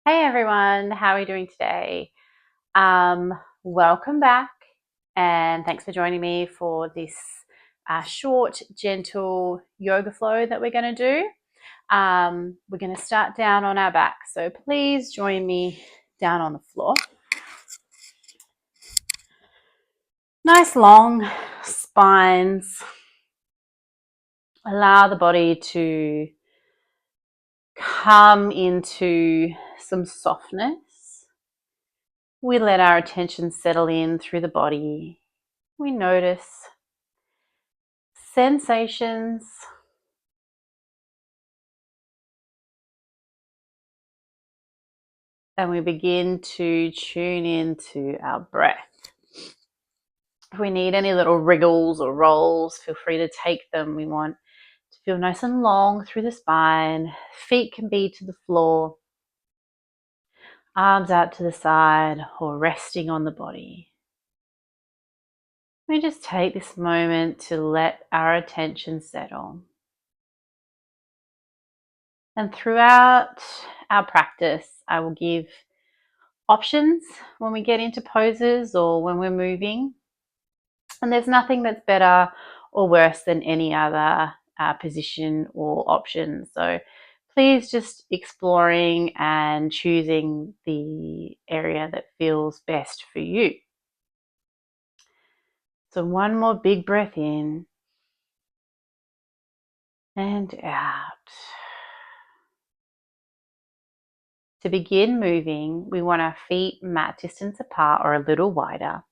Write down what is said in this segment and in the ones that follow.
Hey everyone, how are we doing today? Welcome back, and thanks for joining me for this short, gentle yoga flow that we're going to do. We're going to start down on our back, so please join me down on the floor. Nice long spines. Allow the body to come into some softness. We let our attention settle in through the body. We notice sensations, and we begin to tune into our breath. If we need any little wriggles or rolls, feel free to take them. We want to feel nice and long through the spine. Feet can be to the floor, arms out to the side or resting on the body. We just take this moment to let our attention settle. And throughout our practice, I will give options when we get into poses or when we're moving. And there's nothing that's better or worse than any other position or option. So please just exploring and choosing the area that feels best for you. So one more big breath in and out. To begin moving, we want our feet mat distance apart or a little wider.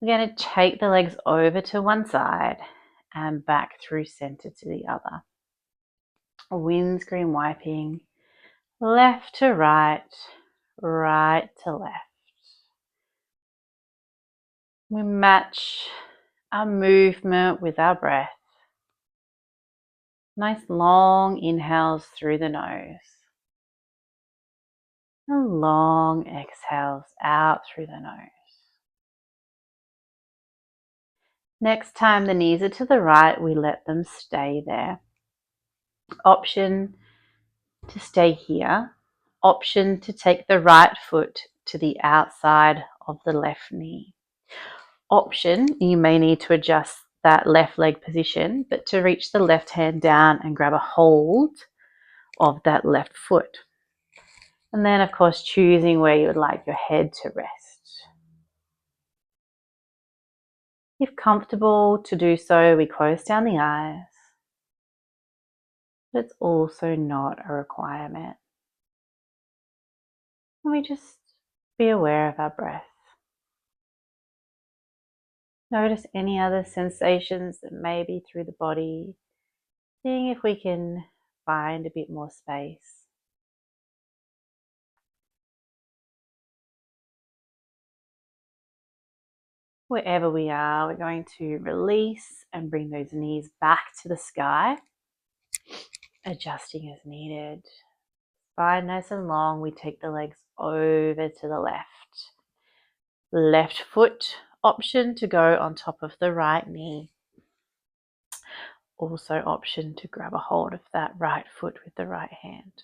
We're going to take the legs over to one side and back through center to the other. Windscreen wiping, left to right, right to left. We match our movement with our breath. Nice long inhales through the nose and long exhales out through the nose. Next time the knees are to the right, we let them stay there. Option to stay here. Option to take the right foot to the outside of the left knee. Option, you may need to adjust that left leg position, but to reach the left hand down and grab a hold of that left foot. And then, of course, choosing where you would like your head to rest. If comfortable to do so, we close down the eyes, but it's also not a requirement. And we just be aware of our breath. Notice any other sensations that may be through the body, seeing if we can find a bit more space. Wherever we are, we're going to release and bring those knees back to the sky, adjusting as needed. Spine nice and long, we take the legs over to the left. Left foot option to go on top of the right knee. Also option to grab a hold of that right foot with the right hand.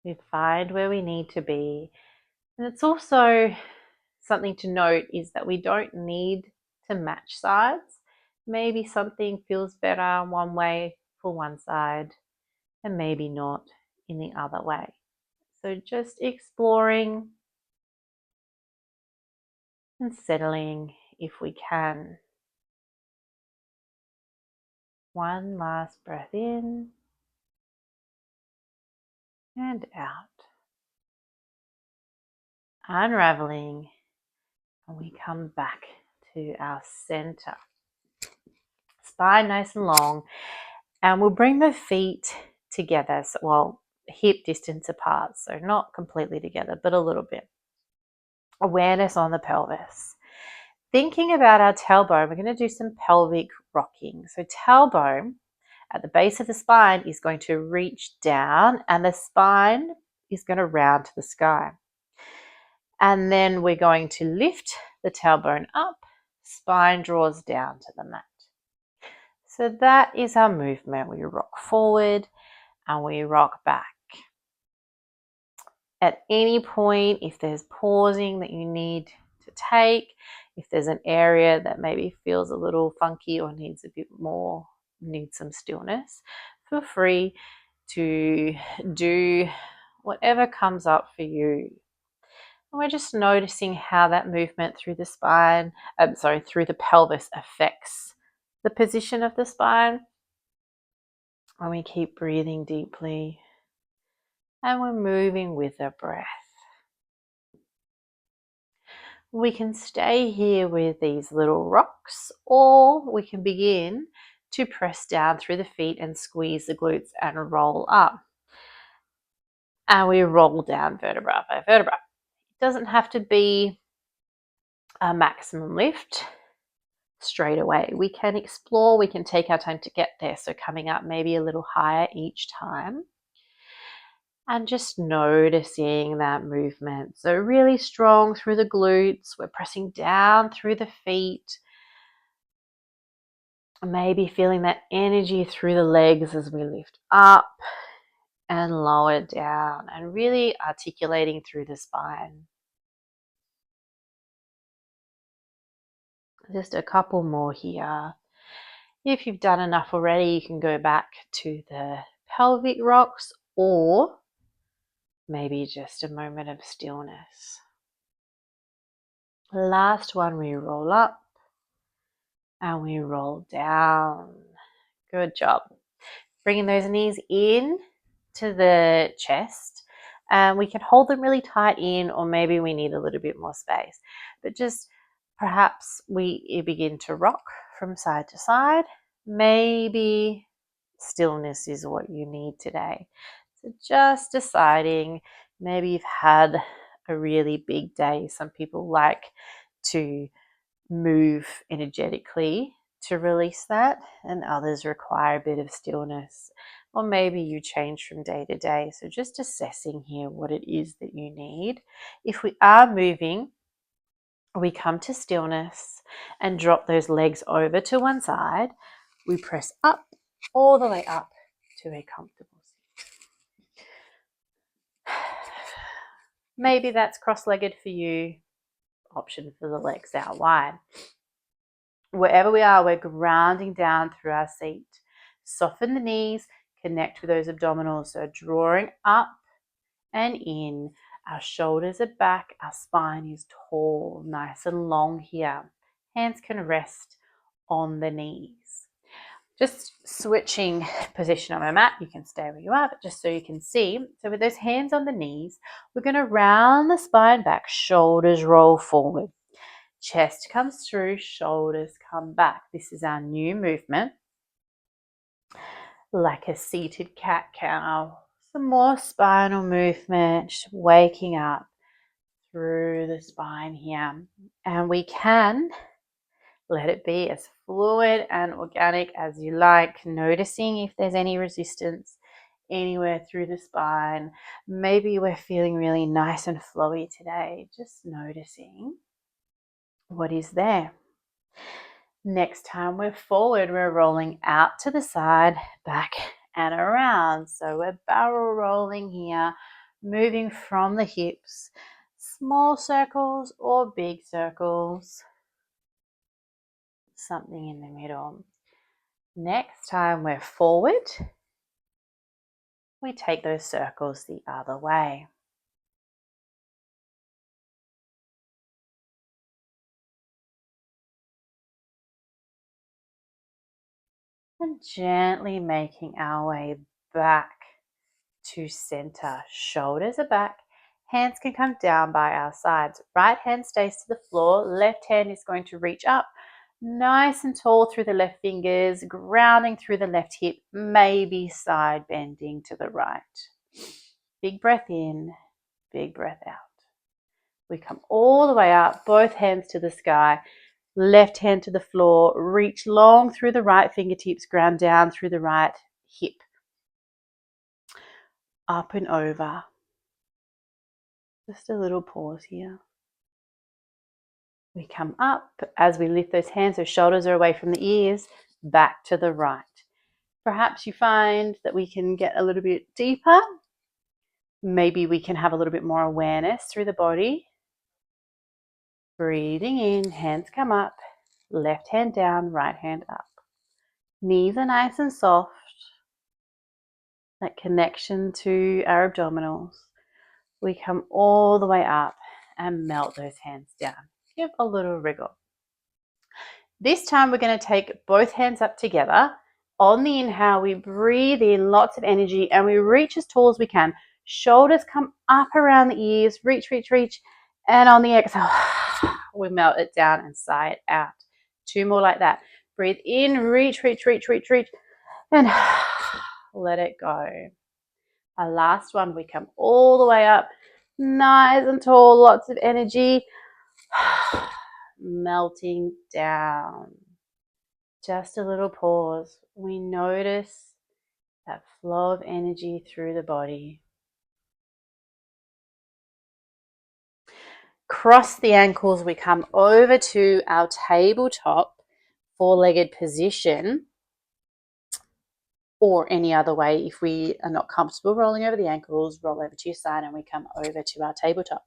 We find where we need to be. And it's also something to note is that we don't need to match sides. Maybe something feels better one way for one side and maybe not in the other way. So just exploring and settling if we can. One last breath in and out. Unraveling, and we come back to our center. Spine nice and long, and we'll bring the feet together, so, hip distance apart, so not completely together, but a little bit. Awareness on the pelvis. Thinking about our tailbone, we're going to do some pelvic rocking. So tailbone at the base of the spine is going to reach down, and the spine is going to round to the sky. And then we're going to lift the tailbone up, spine draws down to the mat. So that is our movement. We rock forward and we rock back. At any point, if there's pausing that you need to take, if there's an area that maybe feels a little funky or needs a bit more, needs some stillness, feel free to do whatever comes up for you. And we're just noticing how that movement through the spine, through the pelvis affects the position of the spine. And we keep breathing deeply and we're moving with the breath. We can stay here with these little rocks, or we can begin to press down through the feet and squeeze the glutes and roll up. And we roll down vertebra by vertebra. It doesn't have to be a maximum lift straight away. We can explore, we can take our time to get there. So coming up maybe a little higher each time. And just noticing that movement. So really strong through the glutes. We're pressing down through the feet. Maybe feeling that energy through the legs as we lift up and lower down, and really articulating through the spine. Just a couple more here. If you've done enough already, you can go back to the pelvic rocks, or maybe just a moment of stillness. Last one, we roll up and we roll down. Good job. Bringing those knees in to the chest. And we can hold them really tight in, or maybe we need a little bit more space. But just perhaps we begin to rock from side to side. Maybe stillness is what you need today. So just deciding, maybe you've had a really big day. Some people like to move energetically to release that, and others require a bit of stillness. Or maybe you change from day to day. So just assessing here what it is that you need. If we are moving, we come to stillness and drop those legs over to one side. We press up, all the way up to a comfortable seat. Maybe that's cross-legged for you. Option for the legs out wide. Wherever we are, we're grounding down through our seat. Soften the knees, connect with those abdominals. So drawing up and in. Our shoulders are back. Our spine is tall, nice and long here. Hands can rest on the knees. Just switching position on my mat. You can stay where you are, but just so you can see. So with those hands on the knees, we're going to round the spine back. Shoulders roll forward. Chest comes through, shoulders come back. This is our new movement. Like a seated cat-cow. Some more spinal movement, just waking up through the spine here. And we can let it be as fluid and organic as you like, noticing if there's any resistance anywhere through the spine. Maybe we're feeling really nice and flowy today, just noticing what is there. Next time we're forward, we're rolling out to the side, back and around. So we're barrel rolling here, moving from the hips, small circles or big circles, something in the middle. Next time we're forward, we take those circles the other way. And gently making our way back to center. Shoulders are back. Hands can come down by our sides. Right hand stays to the floor. Left hand is going to reach up. Nice and tall through the left fingers, grounding through the left hip, maybe side bending to the right. Big breath in, big breath out. We come all the way up, both hands to the sky. Left hand to the floor, reach long through the right fingertips, ground down through the right hip. Up and over. Just a little pause here. We come up as we lift those hands, so shoulders are away from the ears, back to the right. Perhaps you find that we can get a little bit deeper. Maybe we can have a little bit more awareness through the body. Breathing in, hands come up, left hand down, right hand up. Knees are nice and soft. That connection to our abdominals. We come all the way up and melt those hands down. Give a little wriggle. This time we're going to take both hands up together. On the inhale, we breathe in lots of energy and we reach as tall as we can. Shoulders come up around the ears, reach, reach, reach. And on the exhale, we melt it down and sigh it out. 2 more like that. Breathe in, reach, reach, reach, reach, reach. And let it go. Our last one, we come all the way up, nice and tall, lots of energy. Melting down. Just a little pause. We notice that flow of energy through the body. Cross the ankles, we come over to our tabletop, four-legged position, or any other way. If we are not comfortable rolling over the ankles, roll over to your side and we come over to our tabletop.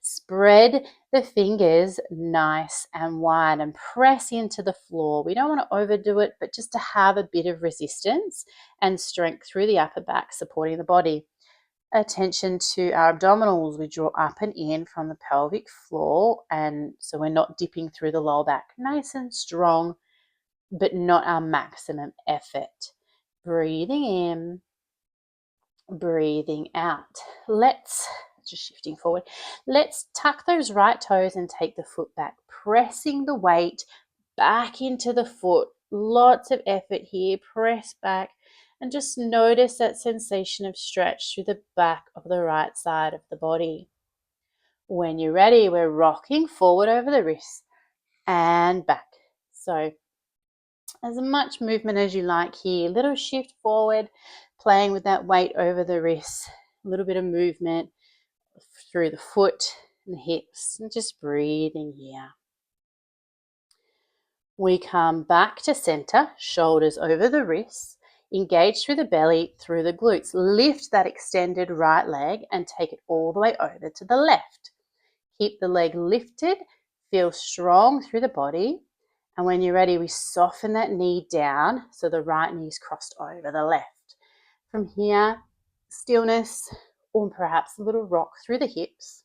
Spread the fingers nice and wide and press into the floor. We don't want to overdo it, but just to have a bit of resistance and strength through the upper back, supporting the body. Attention to our abdominals. We draw up and in from the pelvic floor, and so we're not dipping through the lower back. Nice and strong, but not our maximum effort. Breathing in, breathing out. Let's, just shifting forward, let's tuck those right toes and take the foot back, pressing the weight back into the foot. Lots of effort here. Press back and just notice that sensation of stretch through the back of the right side of the body. When you're ready, we're rocking forward over the wrists and back. So as much movement as you like here. Little shift forward, playing with that weight over the wrists. A little bit of movement through the foot and the hips, and just breathing here. We come back to center, shoulders over the wrists, engage through the belly, through the glutes. Lift that extended right leg and take it all the way over to the left. Keep the leg lifted, feel strong through the body. And when you're ready, we soften that knee down so the right knee is crossed over the left. From here, stillness, or perhaps a little rock through the hips.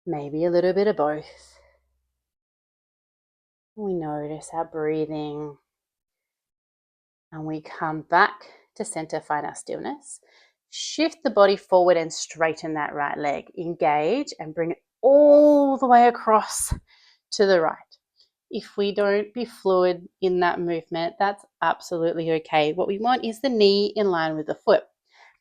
Maybe a little bit of both. We notice our breathing. And we come back to center, find our stillness. Shift the body forward and straighten that right leg. Engage and bring it all the way across to the right. If we don't be fluid in that movement, that's absolutely okay. What we want is the knee in line with the foot.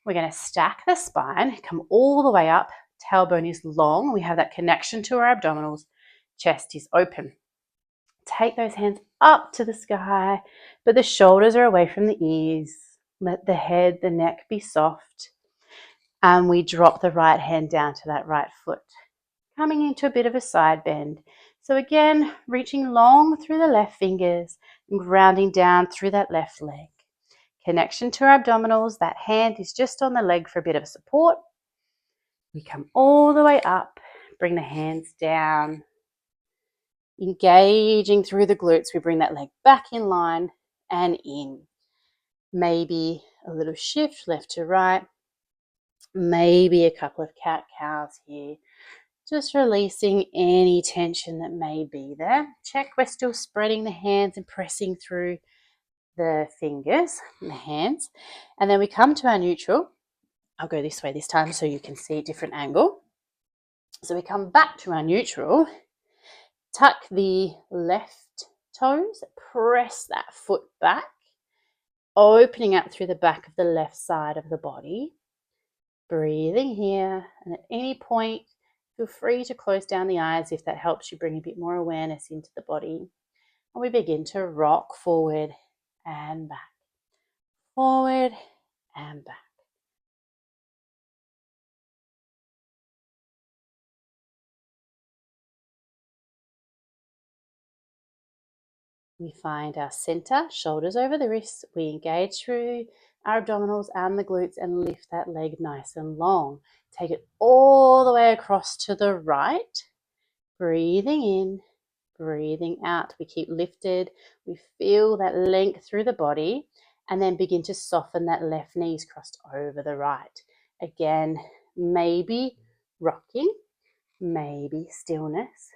We're going to stack the spine, come all the way up. Tailbone is long. We have that connection to our abdominals. Chest is open. Take those hands up to the sky, but the shoulders are away from the ears. Let the head, the neck be soft. And we drop the right hand down to that right foot, coming into a bit of a side bend. So again, reaching long through the left fingers and grounding down through that left leg. Connection to our abdominals. That hand is just on the leg for a bit of support. We come all the way up, bring the hands down. Engaging through the glutes, we bring that leg back in line and in. Maybe a little shift left to right. Maybe a couple of cat-cows here. Just releasing any tension that may be there. Check we're still spreading the hands and pressing through the fingers and the hands. And then we come to our neutral. I'll go this way this time so you can see a different angle. So we come back to our neutral. Tuck the left toes, press that foot back, opening out through the back of the left side of the body. Breathing here, and at any point, feel free to close down the eyes if that helps you bring a bit more awareness into the body. And we begin to rock forward and back, forward and back. We find our center, shoulders over the wrists. We engage through our abdominals and the glutes and lift that leg nice and long. Take it all the way across to the right. Breathing in, breathing out. We keep lifted. We feel that length through the body and then begin to soften that left knees crossed over the right. Again, maybe rocking, maybe stillness.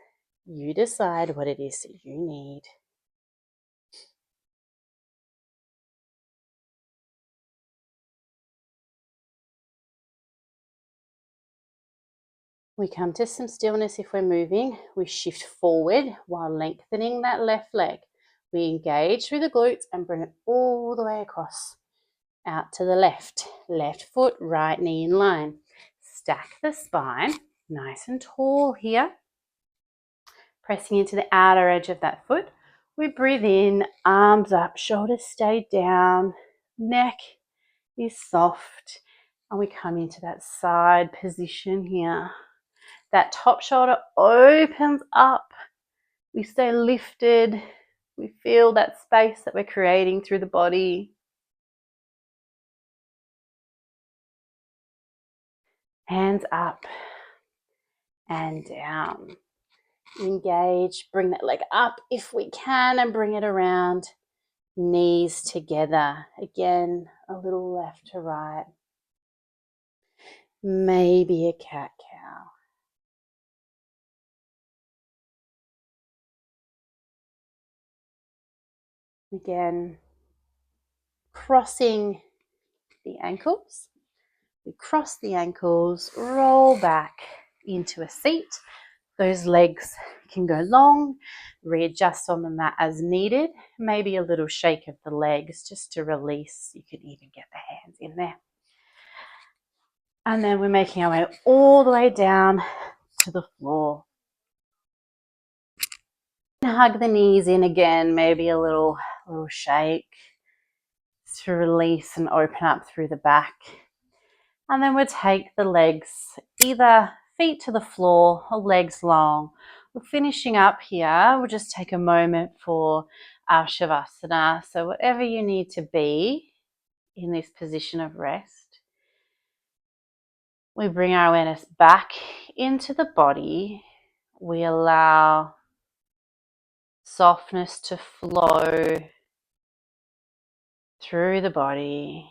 You decide what it is that you need. We come to some stillness if we're moving. We shift forward while lengthening that left leg. We engage through the glutes and bring it all the way across. Out to the left. Left foot, right knee in line. Stack the spine, nice and tall here. Pressing into the outer edge of that foot. We breathe in, arms up, shoulders stay down, neck is soft, and we come into that side position here. That top shoulder opens up. We stay lifted. We feel that space that we're creating through the body. Hands up and down. Engage, bring that leg up if we can and bring it around. Knees together. Again, a little left to right. Maybe a cat-cow. Again, crossing the ankles. We cross the ankles, roll back into a seat. Those legs can go long, readjust on the mat as needed. Maybe a little shake of the legs just to release. You can even get the hands in there. And then we're making our way all the way down to the floor. Hug the knees in again, maybe a little shake to release and open up through the back. And then we'll take the legs, either feet to the floor or legs long. We're finishing up here. We'll just take a moment for our Shavasana. So whatever you need to be in this position of rest, we bring our awareness back into the body. We allow softness to flow through the body.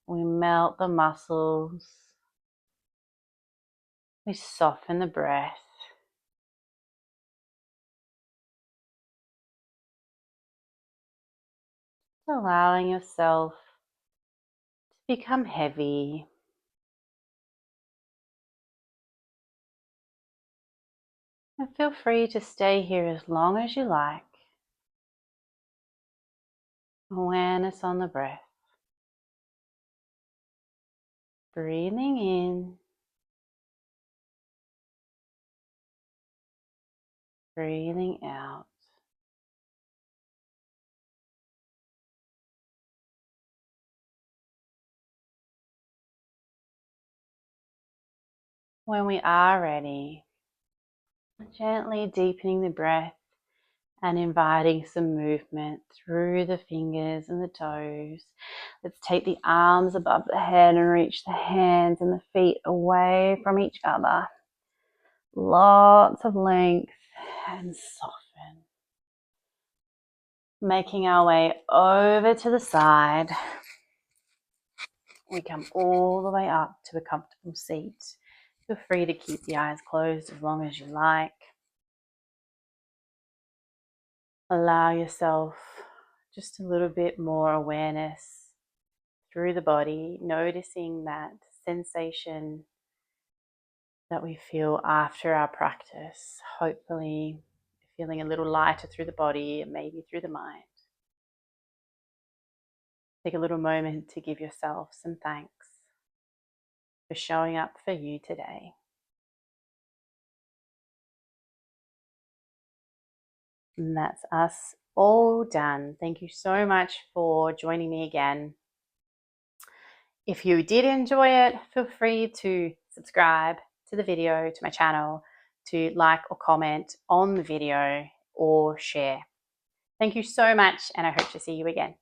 We melt the muscles. We soften the breath. Allowing yourself to become heavy. And feel free to stay here as long as you like. Awareness on the breath. Breathing in. Breathing out. When we are ready, gently deepening the breath and inviting some movement through the fingers and the toes. Let's take the arms above the head and reach the hands and the feet away from each other. Lots of length and soften. Making our way over to the side. We come all the way up to a comfortable seat. Feel free to keep the eyes closed as long as you like. Allow yourself just a little bit more awareness through the body, noticing that sensation that we feel after our practice. Hopefully feeling a little lighter through the body and maybe through the mind. Take a little moment to give yourself some thanks for showing up for you today. And that's us all done. Thank you so much for joining me again. If you did enjoy it, feel free to subscribe to the video, to my channel, to like or comment on the video or share. Thank you so much, and I hope to see you again.